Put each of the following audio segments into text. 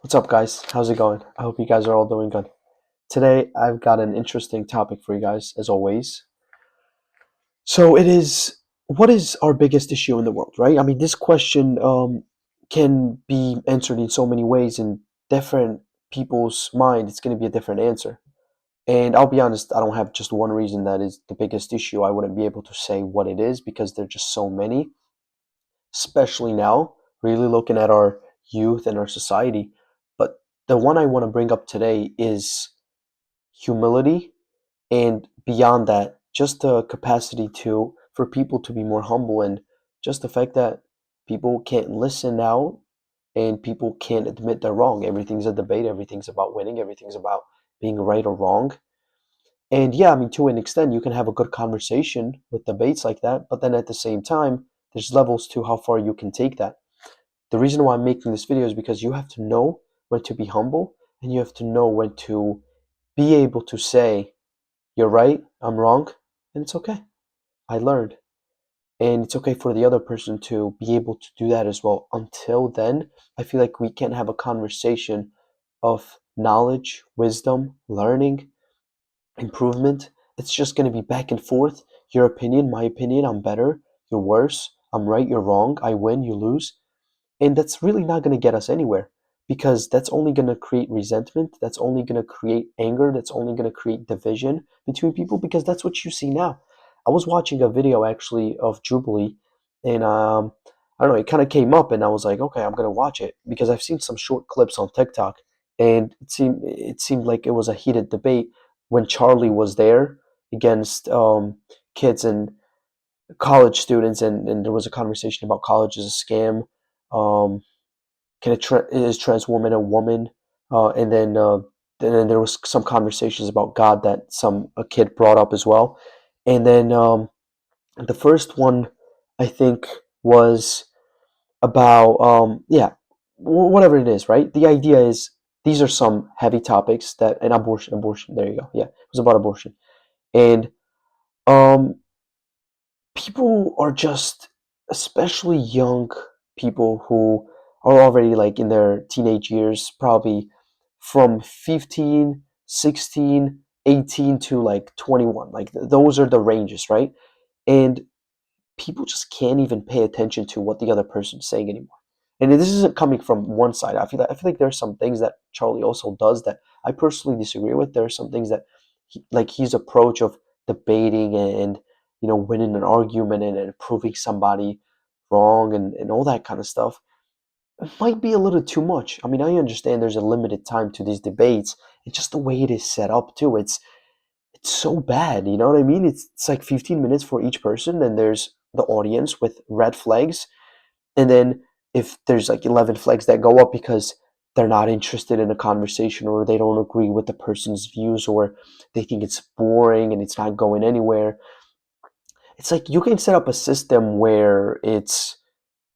What's up, guys? How's it going? I hope you guys are all doing good. Today, I've got an interesting topic for you guys, as always. So, it is what is our biggest issue in the world, right? I mean, this question can be answered in so many ways. In different people's mind, it's going to be a different answer. And I'll be honest, I don't have just one reason that is the biggest issue. I wouldn't be able to say what it is because there are just so many, especially now, really looking at our youth and our society. But the one I want to bring up today is humility, and beyond that, just the capacity to for people to be more humble, and just the fact that people can't listen now and people can't admit they're wrong. Everything's a debate, everything's about winning, everything's about being right or wrong. And yeah, I mean, to an extent, you can have a good conversation with debates like that, but then at the same time, there's levels to how far you can take that. The reason why I'm making this video is because you have to know when to be humble, and you have to know when to be able to say, you're right, I'm wrong, and it's okay. I learned. And it's okay for the other person to be able to do that as well. Until then, I feel like we can't have a conversation of knowledge, wisdom, learning, improvement. It's just going to be back and forth. Your opinion, my opinion, I'm better, you're worse, I'm right, you're wrong, I win, you lose. And that's really not going to get us anywhere because that's only going to create resentment. That's only going to create anger. That's only going to create division between people because that's what you see now. I was watching a video actually of Jubilee, and I don't know, it kind of came up, and I was like, okay, I'm going to watch it because I've seen some short clips on TikTok, and it seemed like it was a heated debate when Charlie was there against kids and college students, and there was a conversation about college as a scam. Um, is trans woman a woman? And then there was some conversations about God that a kid brought up as well. And then the first one I think was about yeah, whatever it is, right? The idea is these are some heavy topics that and abortion. There you go. Yeah, it was about abortion, and um, people are just, especially young people who are already like in their teenage years, probably from 15, 16, 18 to like 21. Like those are the ranges, right? And people just can't even pay attention to what the other person's saying anymore. And this isn't coming from one side. I feel like there are some things that Charlie also does that I personally disagree with. There are some things that like his approach of debating and winning an argument and proving somebody wrong and all that kind of stuff might be a little too much. I mean, I understand there's a limited time to these debates. It's just the way it is set up too. It's so bad, you know what I mean? It's like 15 minutes for each person, and there's the audience with red flags, and then if there's like 11 flags that go up because they're not interested in a conversation, or they don't agree with the person's views, or they think it's boring and it's not going anywhere. It's like you can set up a system where it's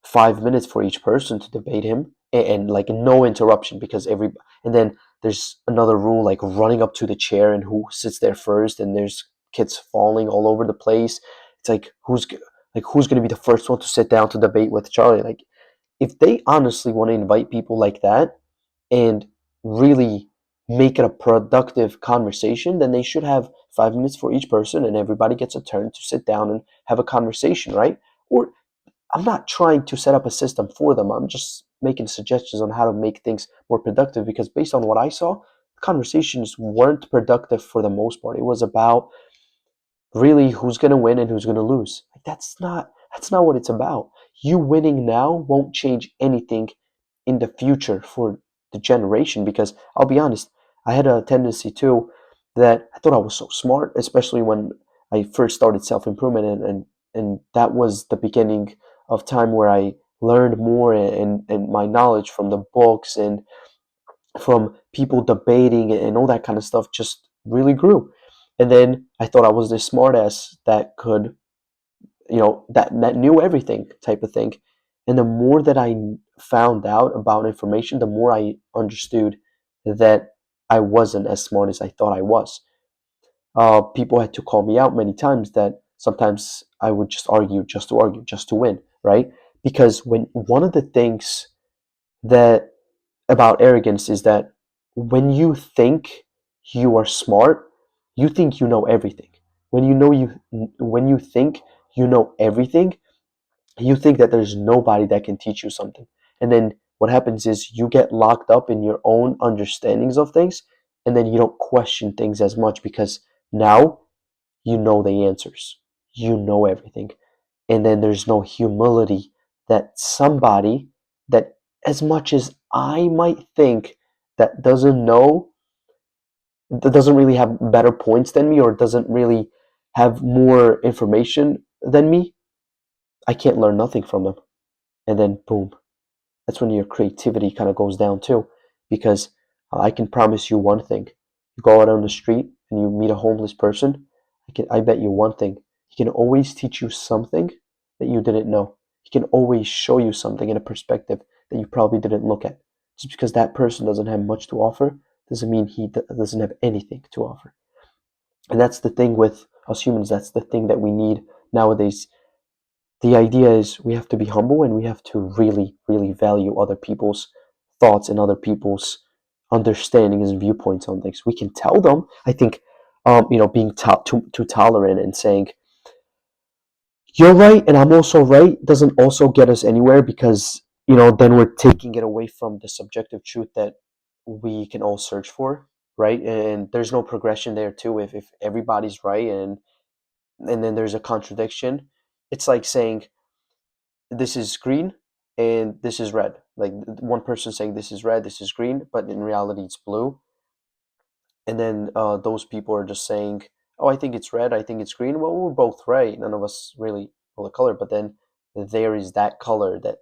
5 minutes for each person to debate him, and like no interruption, because and then there's another rule like running up to the chair and who sits there first, and there's kids falling all over the place. It's like who's going to be the first one to sit down to debate with Charlie? Like, if they honestly want to invite people like that and really make it a productive conversation, then they should have 5 minutes for each person, and everybody gets a turn to sit down and have a conversation, right? Or I'm not trying to set up a system for them. I'm just making suggestions on how to make things more productive, because based on what I saw, conversations weren't productive for the most part. It was about really who's going to win and who's going to lose. Like, that's not what it's about. You winning now won't change anything in the future for the generation, because I'll be honest, I had a tendency too that I thought I was so smart, especially when I first started self-improvement, and that was the beginning of time where I learned more, and my knowledge from the books and from people debating and all that kind of stuff just really grew. And then I thought I was this smartass that could, that knew everything type of thing. And the more that I found out about information, the more I understood that I wasn't as smart as I thought I was. People had to call me out many times that sometimes I would just argue, just to win, right? Because when one of the things that about arrogance is that when you think you are smart, you think you know everything. When you know you when you think you know everything, you think that there's nobody that can teach you something. And then what happens is you get locked up in your own understandings of things, and then you don't question things as much because now you know the answers. You know everything. And then there's no humility that somebody that, as much as I might think, that doesn't know, that doesn't really have better points than me or doesn't really have more information than me, I can't learn nothing from them. And then boom, that's when your creativity kind of goes down too. Because I can promise you one thing: you go out on the street and you meet a homeless person, I bet you one thing: he can always teach you something that you didn't know. He can always show you something in a perspective that you probably didn't look at. Just because that person doesn't have much to offer doesn't mean he doesn't have anything to offer. And that's the thing with us humans. That's the thing that we need nowadays. The idea is we have to be humble and we have to really, really value other people's thoughts and other people's understandings and viewpoints on things. We can tell them. I think, being too tolerant and saying you're right and I'm also right doesn't also get us anywhere, because then we're taking it away from the subjective truth that we can all search for, right? And there's no progression there too. If everybody's right and then there's a contradiction, it's like saying this is green and this is red. Like one person saying this is red, this is green, but in reality it's blue. And then those people are just saying, "Oh, I think it's red. I think it's green." Well, we're both right. None of us really know the color, but then there is that color that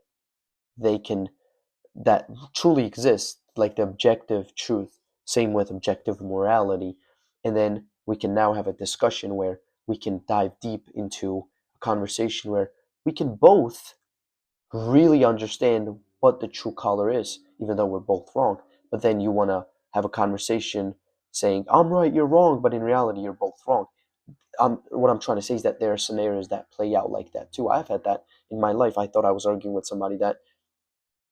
they can that truly exists, like the objective truth. Same with objective morality, and then we can now have a discussion where we can dive deep into a conversation where we can both really understand what the true color is, even though we're both wrong. But then you want to have a conversation saying, I'm right, you're wrong, but in reality, you're both wrong. What I'm trying to say is that there are scenarios that play out like that too. I've had that in my life. I thought I was arguing with somebody that,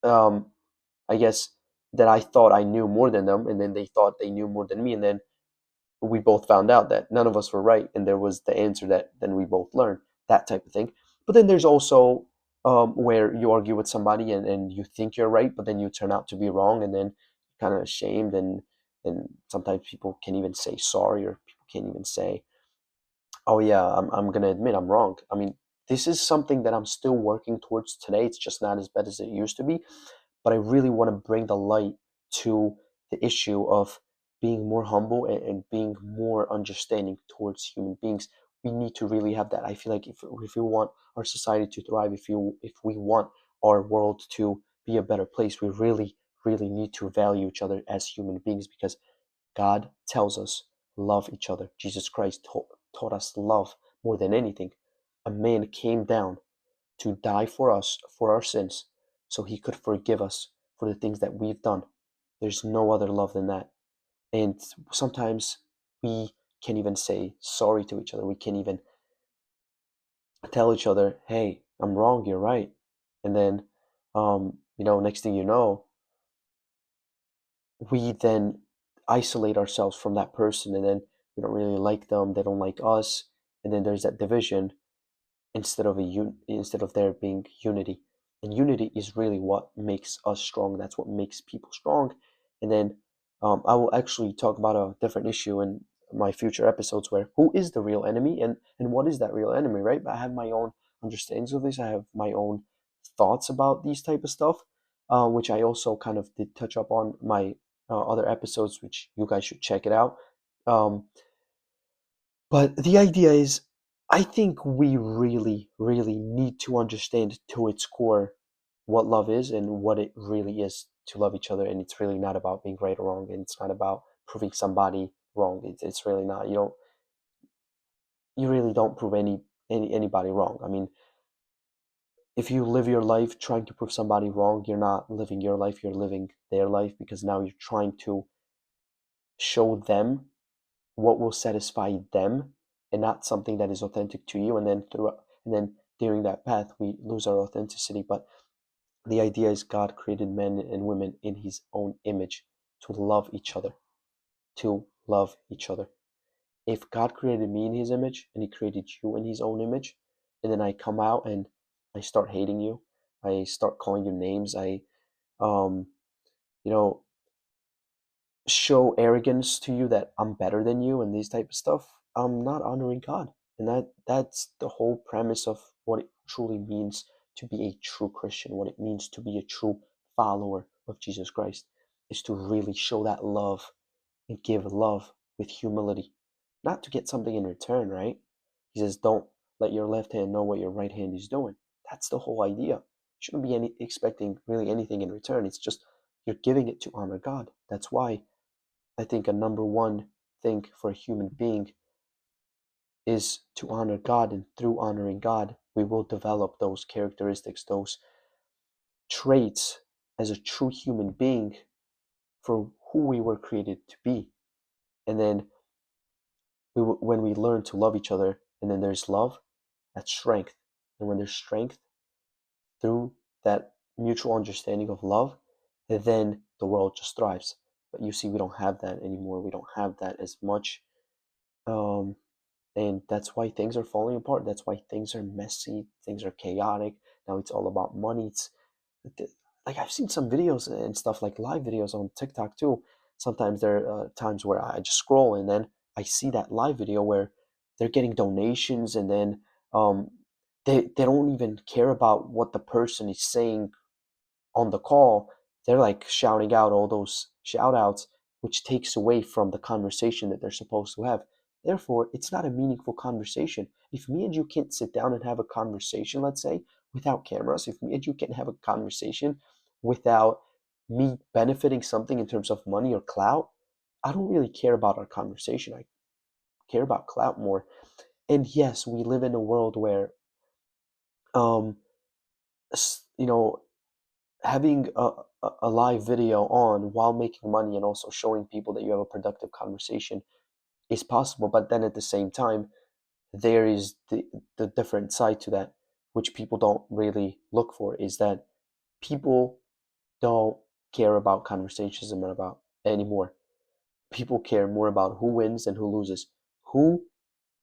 um, I guess, that I thought I knew more than them, and then they thought they knew more than me, and then we both found out that none of us were right, and there was the answer that then we both learned, that type of thing. But then there's also where you argue with somebody and you think you're right, but then you turn out to be wrong, and then kind of ashamed, and sometimes people can even say sorry, or people can't even say, oh yeah, I'm gonna admit I'm wrong. I mean, this is something that I'm still working towards today. It's just not as bad as it used to be, but I really want to bring the light to the issue of being more humble and being more understanding towards human beings. We need to really have that. I feel like if we want our society to thrive, if we want our world to be a better place, we really, really need to value each other as human beings, because God tells us love each other. Jesus Christ taught us love more than anything. A man came down to die for us, for our sins, so he could forgive us for the things that we've done. There's no other love than that. And sometimes we can't even say sorry to each other. We can't even tell each other, hey, I'm wrong, you're right. And then, next thing you know, we then isolate ourselves from that person, and then we don't really like them, they don't like us, and then there's that division instead of there being unity. And unity is really what makes us strong. That's what makes people strong. And then I will actually talk about a different issue in my future episodes, where who is the real enemy, and what is that real enemy, right? But I have my own understandings of this. I have my own thoughts about these type of stuff, which I also kind of did touch up on my other episodes, which you guys should check it out. Um, but the idea is, I think we really, really need to understand to its core what love is and what it really is to love each other. And it's really not about being right or wrong. And it's not about proving somebody wrong. It's really not. You really don't prove anybody wrong. I mean, if you live your life trying to prove somebody wrong, you're not living your life. You're living their life, because now you're trying to show them what will satisfy them and not something that is authentic to you. And then during that path we lose our authenticity. But The idea is God created men and women in his own image to love each other, to love each other. If God created me in his image and he created you in his own image, and then I come out and I start hating you, I start calling you names, I um you know show arrogance to you that I'm better than you and these type of stuff, I'm not honoring God. And that's the whole premise of what it truly means to be a true Christian, what it means to be a true follower of Jesus Christ, is to really show that love and give love with humility, not to get something in return, right? He says, don't let your left hand know what your right hand is doing. That's the whole idea. You shouldn't be expecting really anything in return. It's just you're giving it to honor God. That's why I think a number one thing for a human being is to honor God, and through honoring God, we will develop those characteristics, those traits as a true human being for who we were created to be. And then when we learn to love each other, and then there's love, that's strength. And when there's strength through that mutual understanding of love, then the world just thrives. But you see, we don't have that anymore. We don't have that as much. Um, and that's why things are falling apart. That's why things are messy. Things are chaotic. Now it's all about money. It's like I've seen some videos and stuff, like live videos on TikTok too. Sometimes there are times where I just scroll and then I see that live video where they're getting donations, and then um, they don't even care about what the person is saying on the call. They're like shouting out all those shout outs, which takes away from the conversation that they're supposed to have. Therefore, it's not a meaningful conversation. If me and you can't sit down and have a conversation, let's say, without cameras, if me and you can't have a conversation without me benefiting something in terms of money or clout, I don't really care about our conversation. I care about clout more. And yes, we live in a world where, um, you know, having a live video on while making money and also showing people that you have a productive conversation is possible. But then at the same time, there is the different side to that, which people don't really look for, is that people don't care about conversations about anymore. People care more about who wins and who loses. Who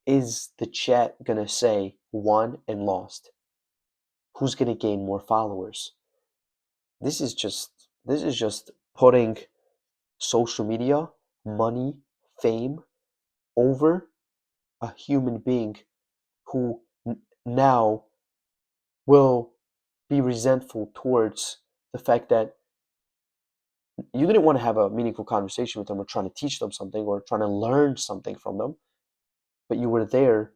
is the chat gonna say won and lost? Who's gonna gain more followers? This is just putting social media, money, fame over a human being who now will be resentful towards the fact that you didn't want to have a meaningful conversation with them or trying to teach them something or trying to learn something from them, but you were there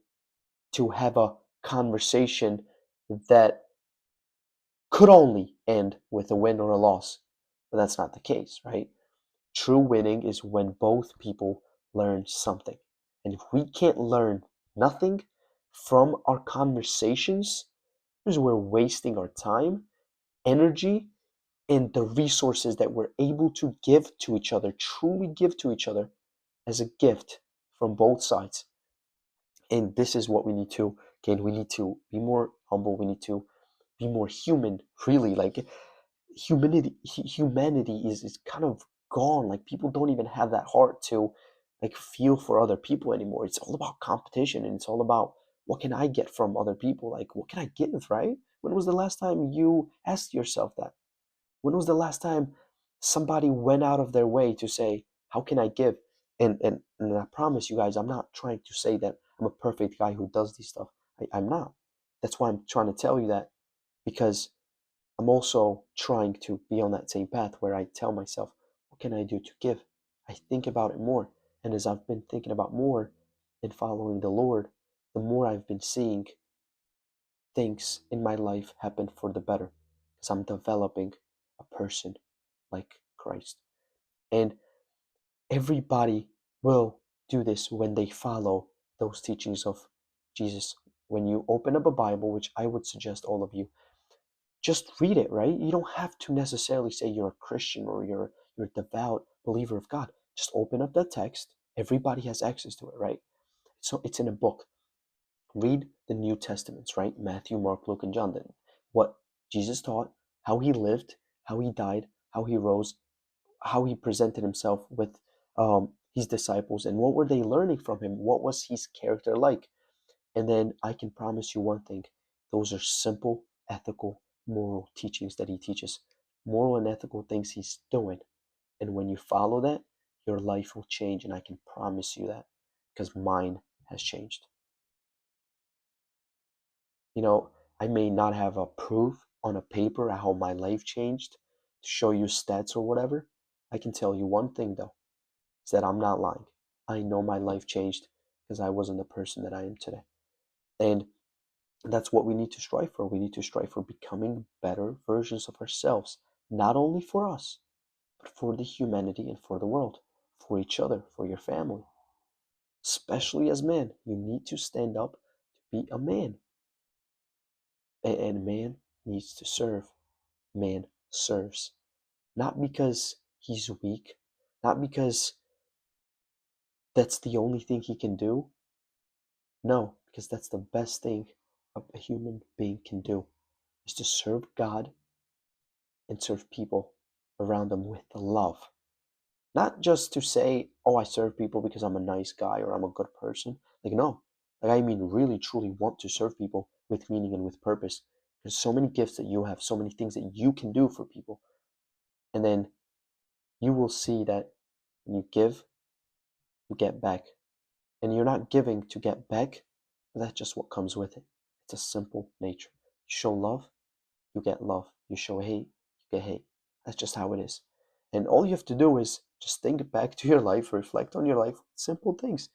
to have a conversation that could only end with a win or a loss. But that's not the case, right? True winning is when both people learn something. And if we can't learn nothing from our conversations, because we're wasting our time, energy, and the resources that we're able to give to each other, truly give to each other as a gift from both sides. And this is what we need to gain. We need to be more humble. We need to be more human, really. Like humanity is kind of gone. Like people don't even have that heart to like feel for other people anymore. It's all about competition, and it's all about what can I get from other people? Like what can I give, right? When was the last time you asked yourself that? When was the last time somebody went out of their way to say, how can I give? And I promise you guys, I'm not trying to say that I'm a perfect guy who does this stuff. I'm not. That's why I'm trying to tell you that, because I'm also trying to be on that same path where I tell myself, what can I do to give? I think about it more. And as I've been thinking about more and following the Lord, the more I've been seeing things in my life happen for the better, because I'm developing a person like Christ. And everybody will do this when they follow those teachings of Jesus. When you open up a Bible, which I would suggest all of you, just read it, right? You don't have to necessarily say you're a Christian or you're a devout believer of God. Just open up that text. Everybody has access to it, right? So it's in a book. Read the New Testaments, right? Matthew, Mark, Luke, and John. Then what Jesus taught, how he lived, how he died, how he rose, how he presented himself with his disciples, and what were they learning from him? What was his character like? And then I can promise you one thing: those are simple, ethical, moral teachings that he teaches, moral and ethical things he's doing. And when you follow that, your life will change, and I can promise you that because mine has changed. You know, I may not have a proof on a paper how my life changed to show you stats or whatever. I can tell you one thing though, is that I'm not lying. I know my life changed because I wasn't the person that I am today. And that's what we need to strive for. We need to strive for becoming better versions of ourselves, not only for us, but for the humanity and for the world, for each other, for your family. Especially as men, you need to stand up to be a man. And man needs to serve. Man serves. Not because he's weak, not because that's the only thing he can do. No, because that's the best thing a human being can do, is to serve God and serve people around them with love. Not just to say, oh, I serve people because I'm a nice guy or I'm a good person. Like, no. Like, I mean, really, truly want to serve people with meaning and with purpose. There's so many gifts that you have, so many things that you can do for people. And then you will see that when you give, you get back. And you're not giving to get back, but that's just what comes with it. It's a simple nature. You show love, you get love. You show hate, you get hate. That's just how it is. And all you have to do is just think back to your life, reflect on your life, simple things.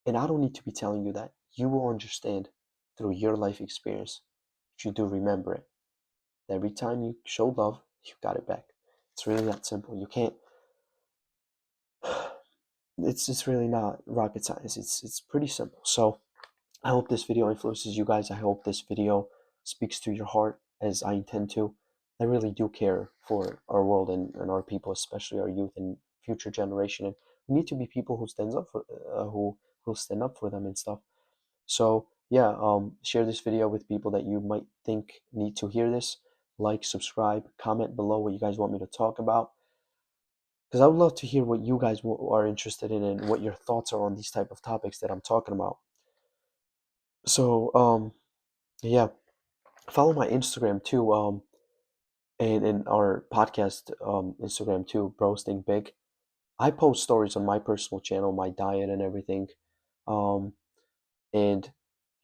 And I don't need to be telling you that. You will understand through your life experience, if you do remember it. Every time you show love, you got it back. It's really that simple. You can't. It's really not rocket science. It's pretty simple. So I hope this video influences you guys. I hope this video speaks to your heart as I intend to. I really do care for our world and our people, especially our youth and future generation. And we need to be people who stands up for who stand up for them and stuff. So yeah, share this video with people that you might think need to hear this. Like, subscribe, comment below what you guys want me to talk about, because I would love to hear what you guys are interested in and what your thoughts are on these type of topics that I'm talking about. So yeah, follow my Instagram too, and our podcast Instagram too, Bros Think Big. I post stories on my personal channel, my diet and everything. Um, and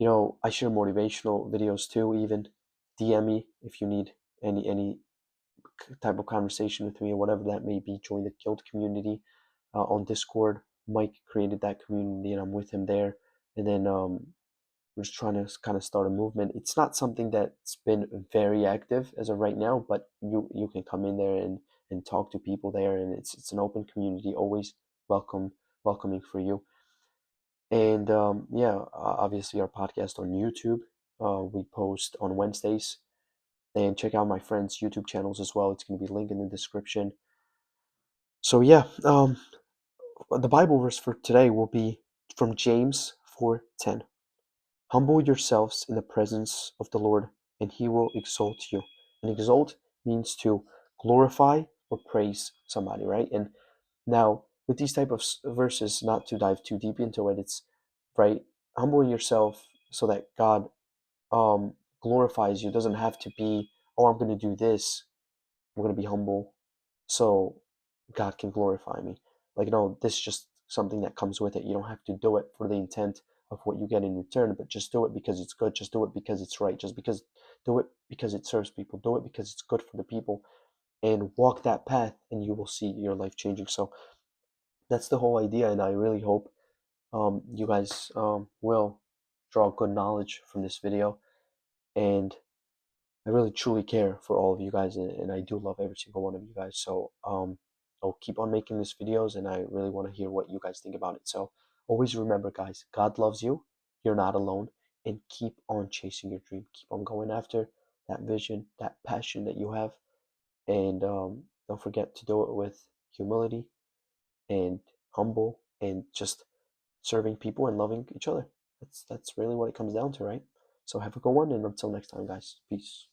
I share motivational videos too. Even DM me if you need any type of conversation with me or whatever that may be. Join the Guild community on Discord. Mike created that community, and I'm with him there. And then we're just trying to kind of start a movement. It's not something that's been very active as of right now, but you can come in there and talk to people there, and it's an open community, always welcoming for you. And yeah, obviously our podcast on YouTube. We post on Wednesdays, and check out my friends' YouTube channels as well. It's going to be linked in the description. So yeah, the Bible verse for today will be from James 4:10. Humble yourselves in the presence of the Lord, and he will exalt you. And exalt means to glorify or praise somebody, right? And now, with these type of verses, not to dive too deep into it, it's right, humbling yourself so that God glorifies you. It doesn't have to be, oh, I'm going to do this. I'm going to be humble so God can glorify me. Like, no, this is just something that comes with it. You don't have to do it for the intent of what you get in return, but just do it because it's good. Just do it because it's right. Do it because it serves people. Do it because it's good for the people, and walk that path, and you will see your life changing. So that's the whole idea, and I really hope you guys will draw good knowledge from this video. And I really truly care for all of you guys, and I do love every single one of you guys. So I'll keep on making these videos, and I really want to hear what you guys think about it. So always remember, guys, God loves you. You're not alone, and keep on chasing your dream. Keep on going after that vision, that passion that you have, and don't forget to do it with humility and humble and just serving people and loving each other. That's really what it comes down to, right? So have a good one, and until next time, guys. Peace.